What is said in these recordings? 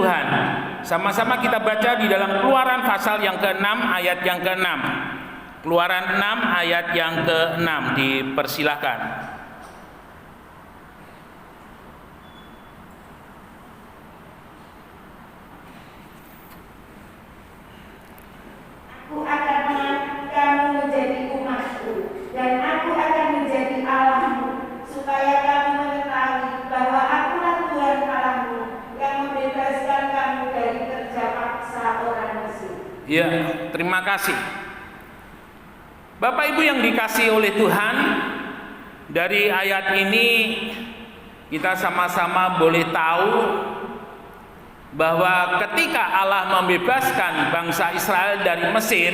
Tuhan. Sama-sama kita baca di dalam Keluaran pasal yang ke-6 ayat yang ke-6. Keluaran 6 ayat yang ke-6, dipersilahkan. Aku akan mengangkat kamu menjadi umatku, dan aku akan menjadi Allahmu, supaya kamu mengetahui bahwa akulah Tuhan Allahmu yang membebaskan kamu dari kerja paksa orang Mesir. Ya, terima kasih. Bapak Ibu yang dikasihi oleh Tuhan, dari ayat ini kita sama-sama boleh tahu bahwa ketika Allah membebaskan bangsa Israel dari Mesir,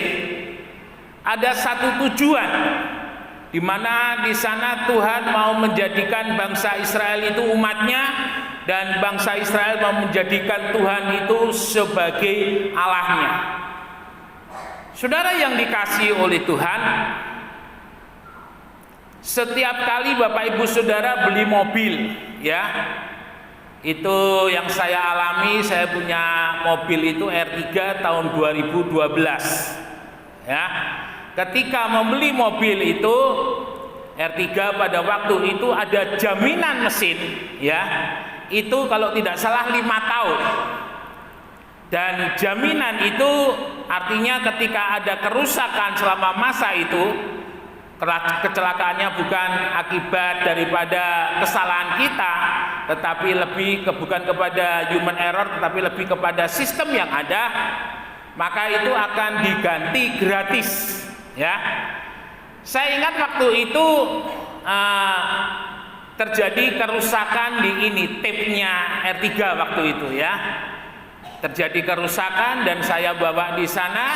ada satu tujuan, di mana di sana Tuhan mau menjadikan bangsa Israel itu umatnya, dan bangsa Israel mau menjadikan Tuhan itu sebagai Allahnya. Saudara yang dikasihi oleh Tuhan, setiap kali Bapak Ibu Saudara beli mobil, ya, itu yang saya alami. Saya punya mobil itu R3 tahun 2012, ya. Ketika membeli mobil itu R3 pada waktu itu ada jaminan mesin, ya, itu kalau tidak salah 5 tahun. Dan jaminan itu artinya ketika ada kerusakan selama masa itu, kecelakaannya bukan akibat daripada kesalahan kita, tetapi lebih bukan kepada human error, tetapi lebih kepada sistem yang ada, maka itu akan diganti gratis, ya. Saya ingat waktu itu terjadi kerusakan di ini tapnya R3 waktu itu, ya. Terjadi kerusakan dan saya bawa di sana,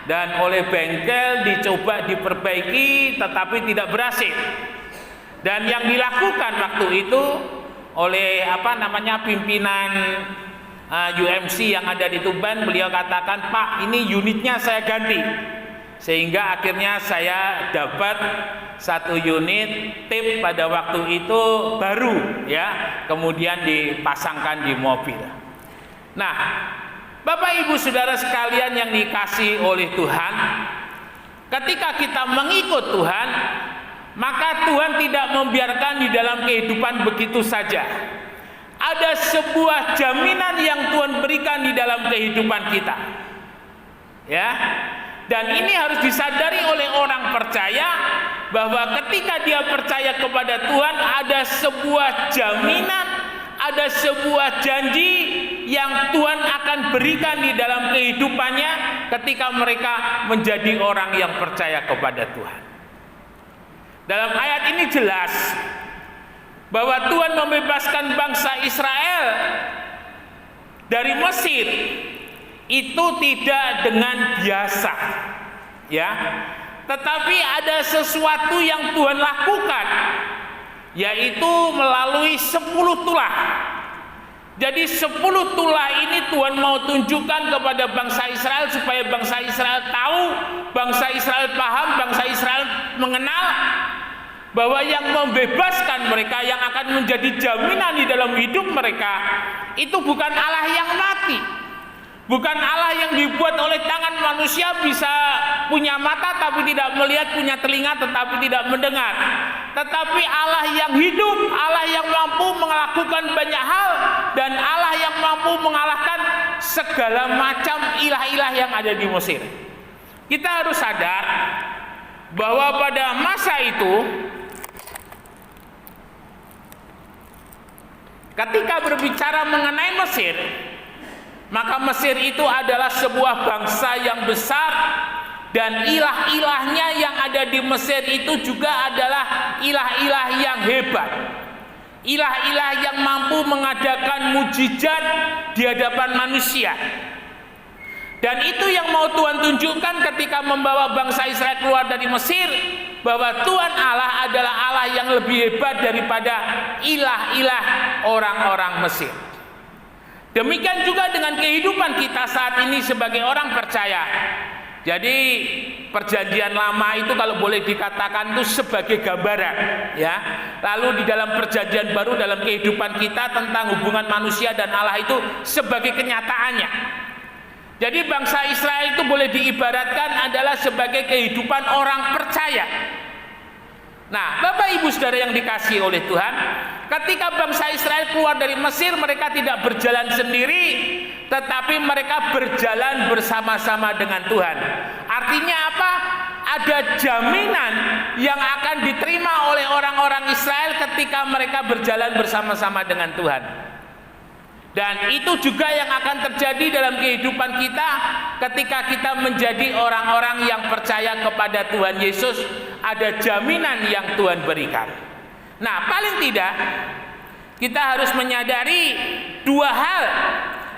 dan oleh bengkel dicoba diperbaiki tetapi tidak berhasil. Dan yang dilakukan waktu itu oleh pimpinan UMC yang ada di Tuban, beliau katakan, "Pak, ini unitnya saya ganti." Sehingga akhirnya saya dapat satu unit tip pada waktu itu baru, ya, kemudian dipasangkan di mobil. Nah, Bapak Ibu Saudara sekalian yang dikasihi oleh Tuhan, ketika kita mengikut Tuhan, maka Tuhan tidak membiarkan di dalam kehidupan begitu saja. Ada sebuah jaminan yang Tuhan berikan di dalam kehidupan kita, ya. Dan ini harus disadari oleh orang percaya, bahwa ketika dia percaya kepada Tuhan, ada sebuah jaminan, ada sebuah janji yang Tuhan akan berikan di dalam kehidupannya ketika mereka menjadi orang yang percaya kepada Tuhan. Dalam ayat ini jelas bahwa Tuhan membebaskan bangsa Israel dari Mesir itu tidak dengan biasa, ya, tetapi ada sesuatu yang Tuhan lakukan, yaitu melalui 10 tulah. Jadi 10 tulah ini Tuhan mau tunjukkan kepada bangsa Israel, supaya bangsa Israel tahu, bangsa Israel paham, bangsa Israel mengenal bahwa yang membebaskan mereka, yang akan menjadi jaminan di dalam hidup mereka, itu bukan Allah yang mati, bukan Allah yang dibuat oleh tangan manusia, bisa punya mata tapi tidak melihat, punya telinga tetapi tidak mendengar, tetapi Allah yang hidup, Allah yang mampu melakukan banyak hal, dan Allah yang mampu mengalahkan segala macam ilah-ilah yang ada di Mesir. Kita harus sadar bahwa pada masa itu, ketika berbicara mengenai Mesir, maka Mesir itu adalah sebuah bangsa yang besar, dan ilah-ilahnya yang ada di Mesir itu juga adalah ilah-ilah yang hebat, ilah-ilah yang mampu mengadakan mujizat di hadapan manusia. Dan itu yang mau Tuhan tunjukkan ketika membawa bangsa Israel keluar dari Mesir, bahwa Tuhan Allah adalah Allah yang lebih hebat daripada ilah-ilah orang-orang Mesir. Demikian juga dengan kehidupan kita saat ini sebagai orang percaya. Jadi perjanjian lama itu kalau boleh dikatakan itu sebagai gambaran, ya. Lalu di dalam perjanjian baru dalam kehidupan kita tentang hubungan manusia dan Allah itu sebagai kenyataannya. Jadi bangsa Israel itu boleh diibaratkan adalah sebagai kehidupan orang percaya. Nah, Bapak Ibu Saudara yang dikasihi oleh Tuhan, ketika bangsa Israel keluar dari Mesir, mereka tidak berjalan sendiri, tetapi mereka berjalan bersama-sama dengan Tuhan. Artinya apa? Ada jaminan yang akan diterima oleh orang-orang Israel ketika mereka berjalan bersama-sama dengan Tuhan. Dan itu juga yang akan terjadi dalam kehidupan kita ketika kita menjadi orang-orang yang percaya kepada Tuhan Yesus. Ada jaminan yang Tuhan berikan. Nah, paling tidak kita harus menyadari dua hal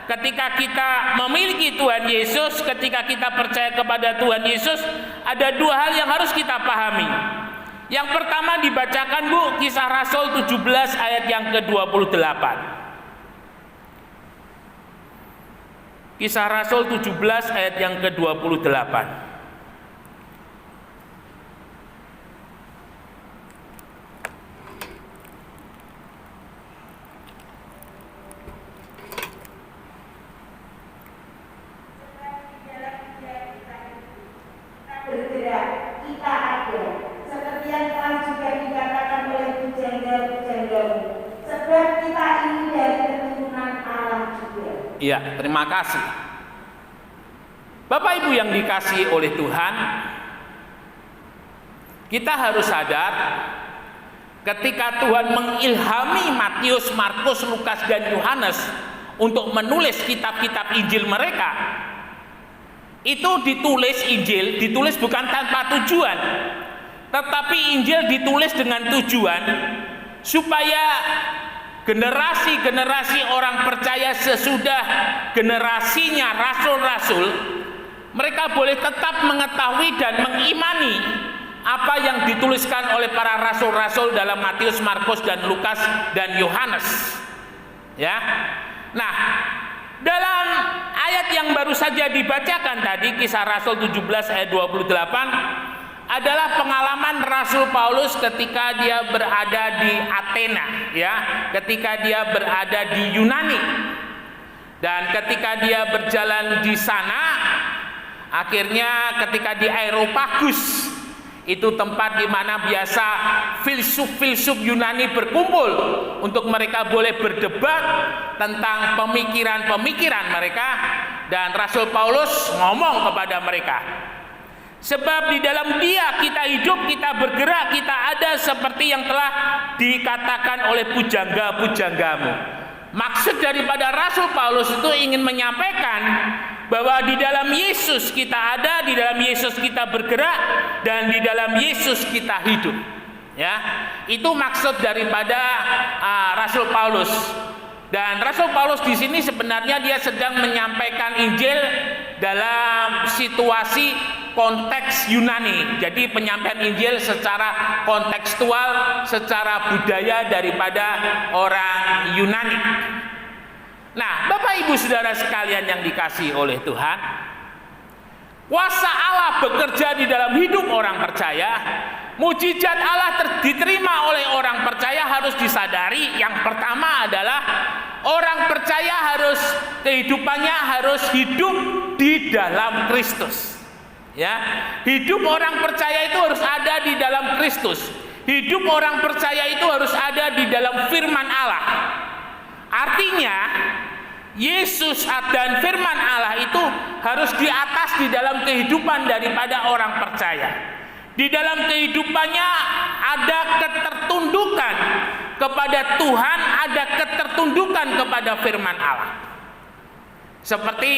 ketika kita memiliki Tuhan Yesus, ketika kita percaya kepada Tuhan Yesus. Ada dua hal yang harus kita pahami. Yang pertama dibacakan Bu, Kisah Rasul 17 ayat yang ke-28. Kisah Rasul 17 ayat yang ke-28. Bergerak, kita ada, seperti yang telah juga dikatakan oleh pujangga-pujanggamu, sebab kita ini dari keturunan Allah juga. Iya, terima kasih. Bapak Ibu yang dikasihi oleh Tuhan, kita harus sadar ketika Tuhan mengilhami Matius, Markus, Lukas, dan Yohanes untuk menulis kitab-kitab Injil mereka, itu ditulis bukan tanpa tujuan, tetapi Injil ditulis dengan tujuan supaya generasi-generasi orang percaya sesudah generasinya rasul-rasul, mereka boleh tetap mengetahui dan mengimani apa yang dituliskan oleh para rasul-rasul dalam Matius, Markus, dan Lukas, dan Yohanes. Ya. Nah, dalam ayat yang baru saja dibacakan tadi, Kisah Rasul 17 ayat 28, adalah pengalaman Rasul Paulus ketika dia berada di Athena, ya, ketika dia berada di Yunani. Dan ketika dia berjalan di sana, akhirnya ketika di Areopagus, itu tempat di mana biasa filsuf-filsuf Yunani berkumpul untuk mereka boleh berdebat tentang pemikiran-pemikiran mereka, dan Rasul Paulus ngomong kepada mereka, sebab di dalam Dia kita hidup, kita bergerak, kita ada seperti yang telah dikatakan oleh pujangga-pujanggamu. Maksud daripada Rasul Paulus itu ingin menyampaikan bahwa di dalam Yesus kita ada, di dalam Yesus kita bergerak, dan di dalam Yesus kita hidup. Ya, itu maksud daripada Rasul Paulus. Dan Rasul Paulus di sini sebenarnya dia sedang menyampaikan Injil dalam situasi konteks Yunani. Jadi penyampaian Injil secara kontekstual, secara budaya daripada orang Yunani. Nah, Bapak Ibu Saudara sekalian yang dikasihi oleh Tuhan, kuasa Allah bekerja di dalam hidup orang percaya. Mujizat Allah diterima oleh orang percaya harus disadari. Yang pertama adalah orang percaya kehidupannya harus hidup di dalam Kristus. Ya, hidup orang percaya itu harus ada di dalam Kristus. Hidup orang percaya itu harus ada di dalam firman Allah. Artinya Yesus dan firman Allah itu harus di atas di dalam kehidupan daripada orang percaya. Di dalam kehidupannya ada ketertundukan kepada Tuhan, ada ketertundukan kepada firman Allah. Seperti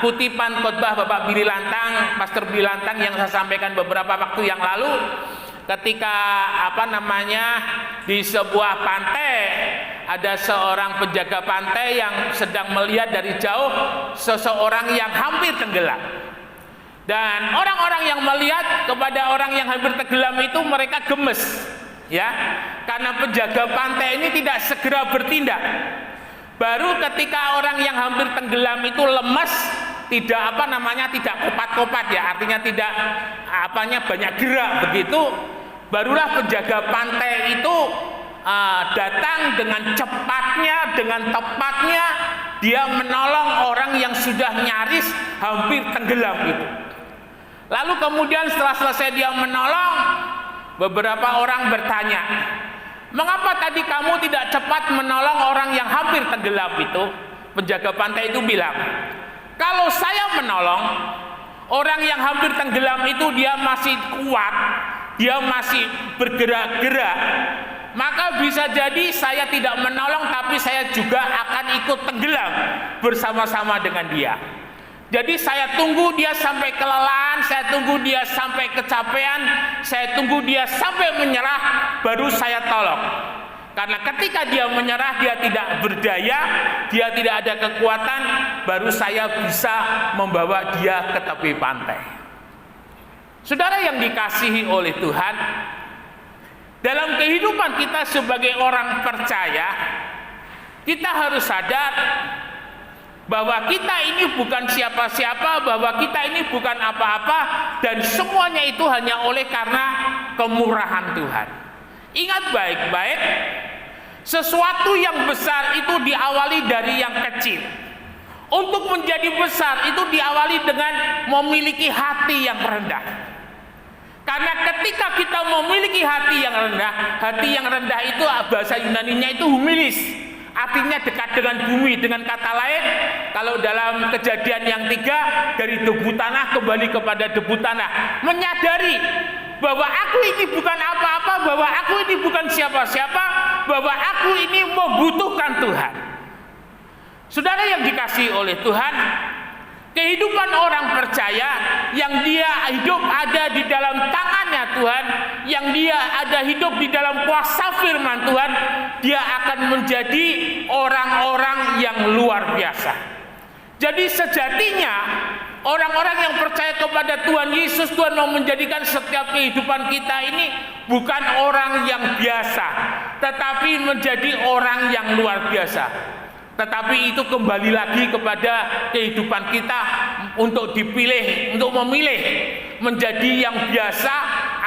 kutipan khotbah Bapak Billy Lantang, Pastor Billy Lantang yang saya sampaikan beberapa waktu yang lalu, ketika di sebuah pantai ada seorang penjaga pantai yang sedang melihat dari jauh seseorang yang hampir tenggelam. Dan orang-orang yang melihat kepada orang yang hampir tenggelam itu mereka gemes, ya, karena penjaga pantai ini tidak segera bertindak. Baru ketika orang yang hampir tenggelam itu lemas, tidak tidak kopat-kopat ya, artinya tidak banyak gerak begitu, barulah penjaga pantai itu datang dengan cepatnya, dengan tepatnya dia menolong orang yang sudah nyaris hampir tenggelam itu. Lalu kemudian setelah selesai dia menolong, beberapa orang bertanya, mengapa tadi kamu tidak cepat menolong orang yang hampir tenggelam itu? Penjaga pantai itu bilang, kalau saya menolong orang yang hampir tenggelam itu, dia masih kuat, dia masih bergerak-gerak, maka bisa jadi saya tidak menolong, tapi saya juga akan ikut tenggelam bersama-sama dengan dia. Jadi saya tunggu dia sampai kelelahan, saya tunggu dia sampai kecapean, saya tunggu dia sampai menyerah, baru saya tolong. Karena ketika dia menyerah, dia tidak berdaya, dia tidak ada kekuatan, baru saya bisa membawa dia ke tepi pantai. Saudara yang dikasihi oleh Tuhan, dalam kehidupan kita sebagai orang percaya, kita harus sadar bahwa kita ini bukan siapa-siapa, bahwa kita ini bukan apa-apa, dan semuanya itu hanya oleh karena kemurahan Tuhan. Ingat baik-baik, sesuatu yang besar itu diawali dari yang kecil. Untuk menjadi besar itu diawali dengan memiliki hati yang rendah. Karena ketika kita memiliki hati yang rendah itu bahasa Yunaninya itu humilis, artinya dekat dengan bumi. Dengan kata lain, kalau dalam Kejadian yang 3, dari debu tanah kembali kepada debu tanah, menyadari bahwa aku ini bukan apa-apa, bahwa aku ini bukan siapa-siapa, bahwa aku ini membutuhkan Tuhan. Saudara yang dikasihi oleh Tuhan, kehidupan orang percaya yang dia hidup ada di dalam tangannya Tuhan, yang dia ada hidup di dalam kuasa firman Tuhan, dia akan menjadi orang-orang yang luar biasa. Jadi sejatinya orang-orang yang percaya kepada Tuhan Yesus, Tuhan mau menjadikan setiap kehidupan kita ini bukan orang yang biasa, tetapi menjadi orang yang luar biasa. Tetapi itu kembali lagi kepada kehidupan kita untuk dipilih, untuk memilih menjadi yang biasa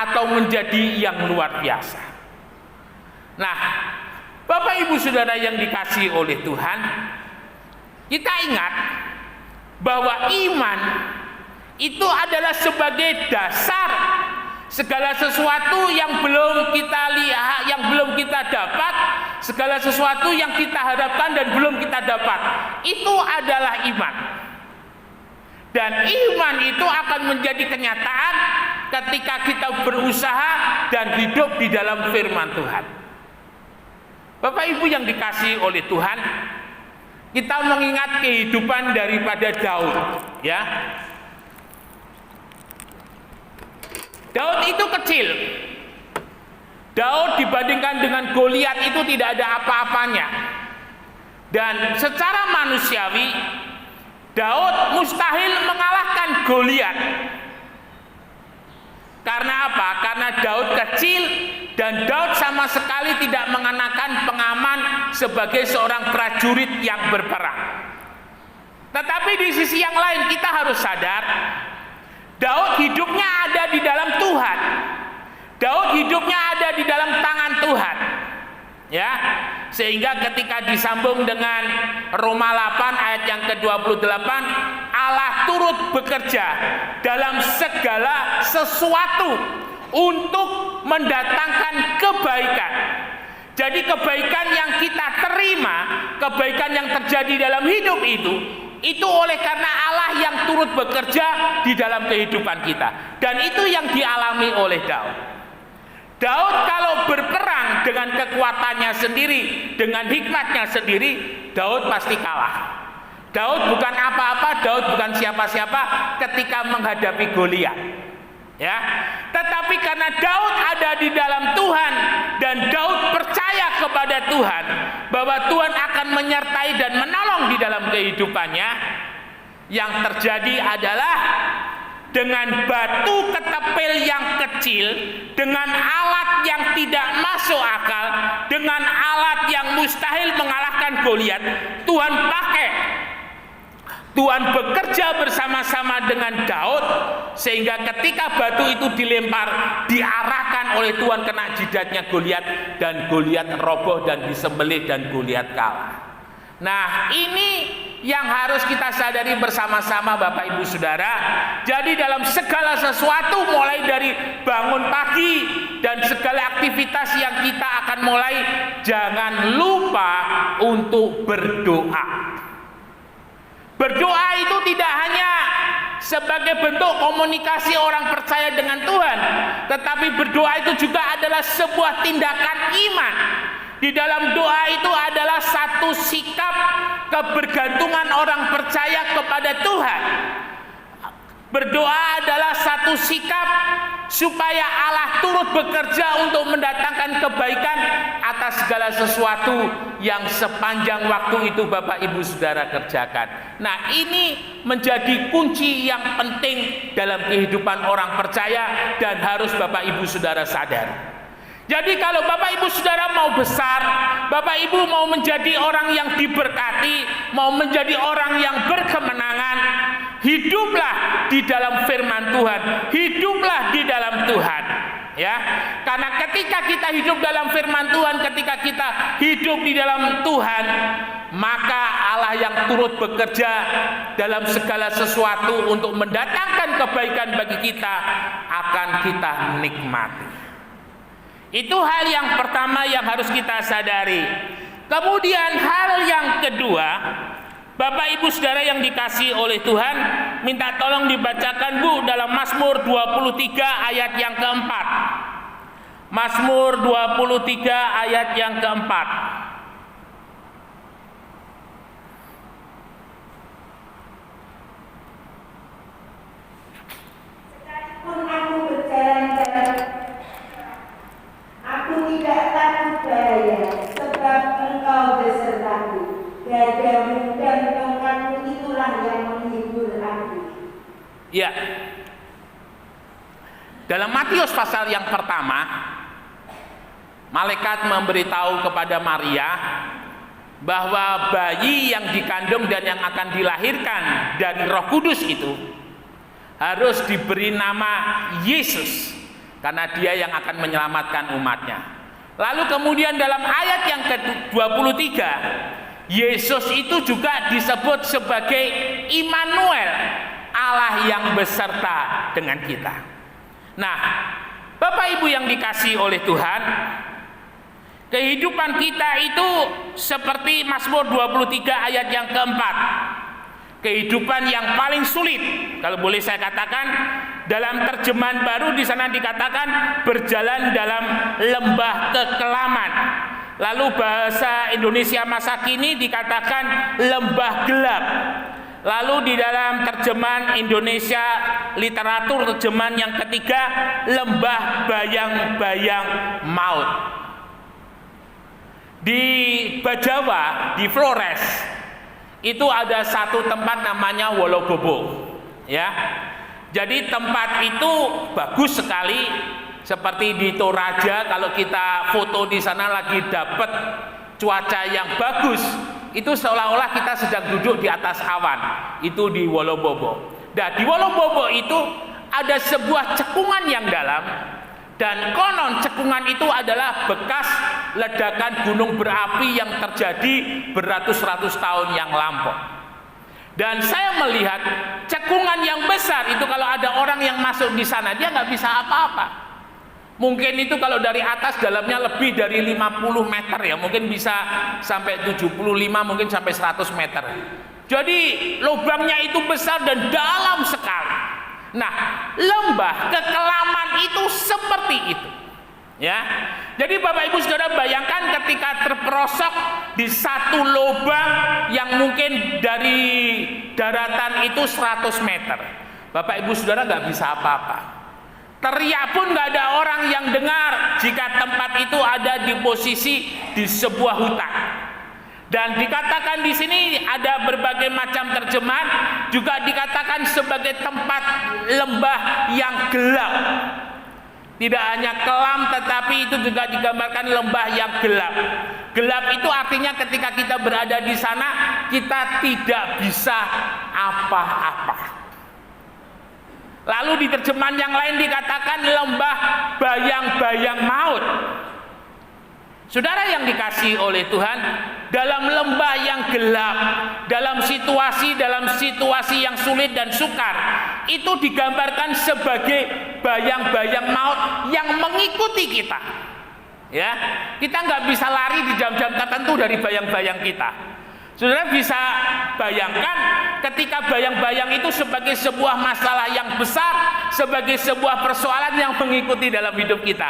atau menjadi yang luar biasa. Nah, Bapak Ibu Saudara yang dikasihi oleh Tuhan, kita ingat bahwa iman itu adalah sebagai dasar segala sesuatu yang belum kita lihat, yang belum kita dapat, segala sesuatu yang kita harapkan dan belum kita dapat, itu adalah iman. Dan iman itu akan menjadi kenyataan ketika kita berusaha dan hidup di dalam firman Tuhan. Bapak Ibu yang dikasihi oleh Tuhan, kita mengingat kehidupan daripada Daud, ya. Daud itu kecil. Daud dibandingkan dengan Goliat itu tidak ada apa-apanya. Dan secara manusiawi, Daud mustahil mengalahkan Goliat. Karena apa? Karena Daud kecil dan Daud sama sekali tidak mengenakan pengaman sebagai seorang prajurit yang berperang. Tetapi di sisi yang lain kita harus sadar, Daud hidupnya ada di dalam Tuhan. Daud hidupnya ada di dalam tangan Tuhan. Ya, sehingga ketika disambung dengan Roma 8 ayat yang ke-28, Allah turut bekerja dalam segala sesuatu untuk mendatangkan kebaikan. Jadi kebaikan yang kita terima, kebaikan yang terjadi dalam hidup itu oleh karena Allah yang turut bekerja di dalam kehidupan kita. Dan itu yang dialami oleh Daud. Daud kalau berperang dengan kekuatannya sendiri, dengan hikmatnya sendiri, Daud pasti kalah. Daud bukan apa-apa, Daud bukan siapa-siapa ketika menghadapi Goliat. Ya, tetapi karena Daud ada di dalam Tuhan dan Daud percaya kepada Tuhan bahwa Tuhan akan menyertai dan menolong di dalam kehidupannya, yang terjadi adalah dengan batu ketepil yang kecil, dengan alat yang tidak masuk akal, dengan alat yang mustahil mengalahkan Goliat, Tuhan pakai Tuhan bekerja bersama-sama dengan Daud sehingga ketika batu itu dilempar, diarahkan oleh Tuhan kena jidatnya Goliat, dan Goliat roboh dan disembelih dan Goliat kalah. Nah, ini yang harus kita sadari bersama-sama Bapak Ibu Saudara. Jadi dalam segala sesuatu, mulai dari bangun pagi dan segala aktivitas yang kita akan mulai, jangan lupa untuk berdoa. Berdoa itu tidak hanya sebagai bentuk komunikasi orang percaya dengan Tuhan, tetapi berdoa itu juga adalah sebuah tindakan iman. Di dalam doa itu adalah satu sikap kebergantungan orang percaya kepada Tuhan. Berdoa adalah satu sikap supaya Allah turut bekerja untuk mendatangkan kebaikan atas segala sesuatu yang sepanjang waktu itu Bapak Ibu Saudara kerjakan. Nah, ini menjadi kunci yang penting dalam kehidupan orang percaya dan harus Bapak Ibu Saudara sadari. Jadi kalau Bapak Ibu Saudara mau besar, Bapak Ibu mau menjadi orang yang diberkati, mau menjadi orang yang berkemenangan, hiduplah di dalam firman Tuhan, hiduplah di dalam Tuhan. Ya, karena ketika kita hidup dalam firman Tuhan, ketika kita hidup di dalam Tuhan, maka Allah yang turut bekerja dalam segala sesuatu untuk mendatangkan kebaikan bagi kita akan kita nikmati. Itu hal yang pertama yang harus kita sadari. Kemudian hal yang kedua, Bapak Ibu Saudara yang dikasihi oleh Tuhan, minta tolong dibacakan Bu dalam Mazmur 23 ayat yang keempat. Mazmur 23 ayat yang keempat. Sekalipun aku berjalan-jalan, aku tidak takut bahaya, sebab Engkau besertaku. Gadamu dan tongkatmu itulah yang menghibur aku. Ya. Dalam Matius pasal yang pertama, malaikat memberitahu kepada Maria bahwa bayi yang dikandung dan yang akan dilahirkan dari Roh Kudus itu harus diberi nama Yesus, karena dia yang akan menyelamatkan umatnya. Lalu kemudian dalam ayat yang ke-23, Yesus itu juga disebut sebagai Immanuel, Allah yang beserta dengan kita. Nah, Bapak Ibu yang dikasihi oleh Tuhan, kehidupan kita itu seperti Mazmur 23 ayat yang keempat. Kehidupan yang paling sulit, kalau boleh saya katakan, dalam terjemahan baru di sana dikatakan berjalan dalam lembah kekelaman. Lalu bahasa Indonesia masa kini dikatakan lembah gelap. Lalu di dalam terjemahan Indonesia literatur terjemahan yang ketiga, lembah bayang-bayang maut. Di Bajawa, di Flores, itu ada satu tempat namanya Wolobobo, ya. Jadi tempat itu bagus sekali, seperti di Toraja. Kalau kita foto di sana lagi dapat cuaca yang bagus, itu seolah-olah kita sedang duduk di atas awan. Itu di Wolobobo. Dan di Wolobobo itu ada sebuah cekungan yang dalam, dan konon cekungan itu adalah bekas ledakan gunung berapi yang terjadi beratus-ratus tahun yang lampau. Dan saya melihat cekungan yang besar itu, kalau ada orang yang masuk di sana, dia nggak bisa apa-apa. Mungkin itu kalau dari atas dalamnya lebih dari 50 meter ya, mungkin bisa sampai 75, mungkin sampai 100 meter. Jadi lubangnya itu besar dan dalam sekali. Nah, lembah kekelaman itu seperti itu, ya. Jadi Bapak Ibu Saudara bayangkan ketika terperosok di satu lubang yang mungkin dari daratan itu 100 meter, Bapak Ibu Saudara nggak bisa apa-apa. Teriak pun nggak ada orang yang dengar jika tempat itu ada di posisi di sebuah hutan. Dan dikatakan di sini ada berbagai macam terjemahan, juga dikatakan sebagai tempat lembah yang gelap. Tidak hanya kelam, tetapi itu juga digambarkan lembah yang gelap. Gelap itu artinya ketika kita berada di sana, kita tidak bisa apa-apa. Lalu di terjemahan yang lain dikatakan lembah bayang-bayang maut. Saudara yang dikasihi oleh Tuhan, dalam lembah yang gelap, dalam situasi yang sulit dan sukar, itu digambarkan sebagai bayang-bayang maut yang mengikuti kita. Ya, kita nggak bisa lari di jam-jam tertentu dari bayang-bayang kita. Saudara bisa bayangkan ketika bayang-bayang itu sebagai sebuah masalah yang besar, sebagai sebuah persoalan yang mengikuti dalam hidup kita.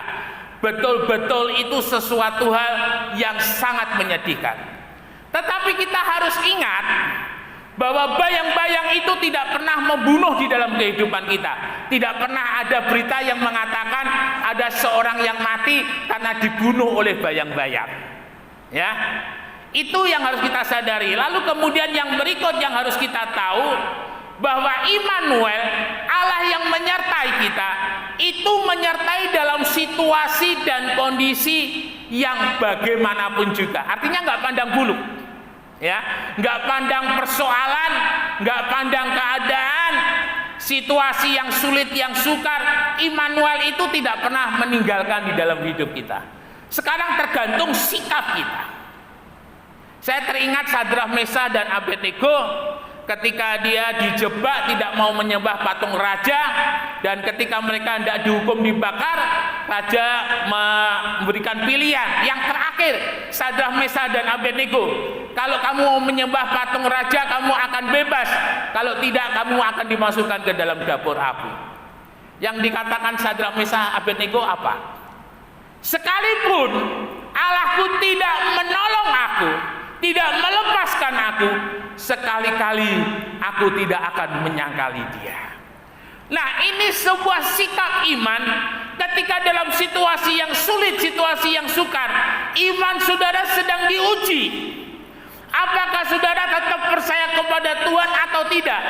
Betul-betul itu sesuatu hal yang sangat menyedihkan. Tetapi kita harus ingat bahwa bayang-bayang itu tidak pernah membunuh di dalam kehidupan kita. Tidak pernah ada berita yang mengatakan ada seorang yang mati karena dibunuh oleh bayang-bayang. Ya, itu yang harus kita sadari. Lalu kemudian yang berikut yang harus kita tahu, bahwa Immanuel, Allah yang menyertai kita, itu menyertai dalam situasi dan kondisi yang bagaimanapun juga. Artinya nggak pandang bulu, ya, nggak pandang persoalan, nggak pandang keadaan, situasi yang sulit, yang sukar. Immanuel itu tidak pernah meninggalkan di dalam hidup kita. Sekarang tergantung sikap kita. Saya teringat Sadrak, Mesakh, dan Abednego ketika dia dijebak tidak mau menyembah patung raja, dan ketika mereka tidak dihukum dibakar, raja memberikan pilihan yang terakhir, Sadrak, Mesakh, dan Abednego, kalau kamu mau menyembah patung raja kamu akan bebas, kalau tidak kamu akan dimasukkan ke dalam dapur api. Yang dikatakan Sadrak, Mesakh, Abednego apa? Sekalipun Allahku tidak menolong aku, tidak melepaskan aku, sekali-kali aku tidak akan menyangkali dia. Nah, ini sebuah sikap iman ketika dalam situasi yang sulit, situasi yang sukar, iman saudara sedang diuji. Apakah saudara tetap percaya kepada Tuhan atau tidak?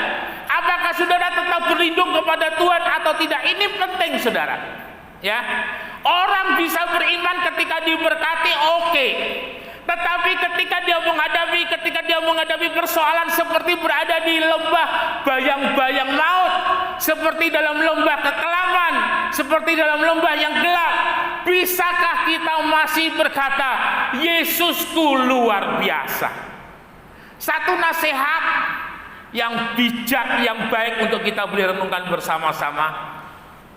Apakah saudara tetap berlindung kepada Tuhan atau tidak? Ini penting, saudara. Ya, orang bisa beriman ketika diberkati, oke. Tetapi ketika dia menghadapi persoalan seperti berada di lembah bayang-bayang maut, seperti dalam lembah kekelaman, seperti dalam lembah yang gelap, bisakah kita masih berkata, Yesusku luar biasa? Satu nasihat yang bijak, yang baik untuk kita boleh renungkan bersama-sama.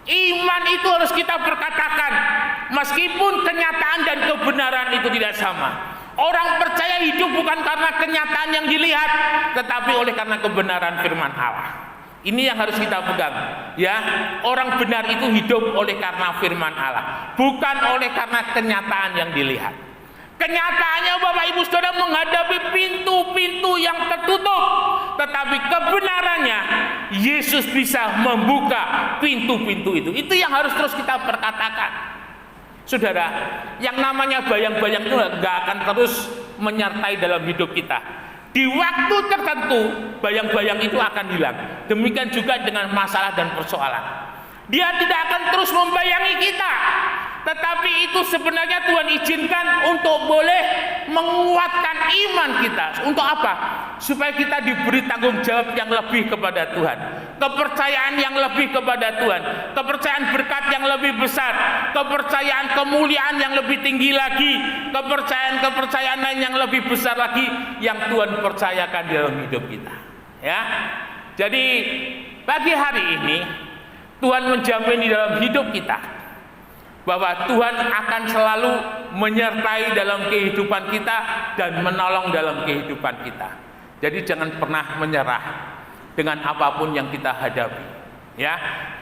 Iman itu harus kita perkatakan, meskipun kenyataan dan kebenaran itu tidak sama. Orang percaya hidup bukan karena kenyataan yang dilihat, tetapi oleh karena kebenaran firman Allah. Ini yang harus kita pegang, ya. Orang benar itu hidup oleh karena firman Allah, bukan oleh karena kenyataan yang dilihat. Kenyataannya Bapak Ibu Saudara menghadapi pintu-pintu yang tertutup, tetapi kebenarannya Yesus bisa membuka pintu-pintu itu. Itu yang harus terus kita perkatakan. Saudara, yang namanya bayang-bayang itu nggak akan terus menyertai dalam hidup kita. Di waktu tertentu bayang-bayang itu akan hilang. Demikian juga dengan masalah dan persoalan. Dia tidak akan terus membayangi kita, tetapi itu sebenarnya Tuhan izinkan untuk boleh menguatkan iman kita. Untuk apa? Supaya kita diberi tanggung jawab yang lebih kepada Tuhan, kepercayaan yang lebih kepada Tuhan, kepercayaan berkat yang lebih besar, kepercayaan kemuliaan yang lebih tinggi lagi, kepercayaan yang lebih besar lagi yang Tuhan percayakan di dalam hidup kita. Ya, jadi pagi hari ini Tuhan menjamin di dalam hidup kita bahwa Tuhan akan selalu menyertai dalam kehidupan kita dan menolong dalam kehidupan kita. Jadi jangan pernah menyerah dengan apapun yang kita hadapi. Ya,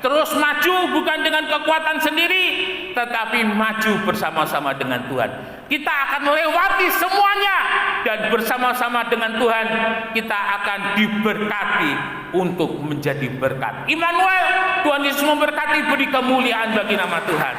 terus maju bukan dengan kekuatan sendiri, tetapi maju bersama-sama dengan Tuhan. Kita akan melewati semuanya dan bersama-sama dengan Tuhan kita akan diberkati untuk menjadi berkat. Immanuel, Tuhan Yesus memberkati, beri kemuliaan bagi nama Tuhan.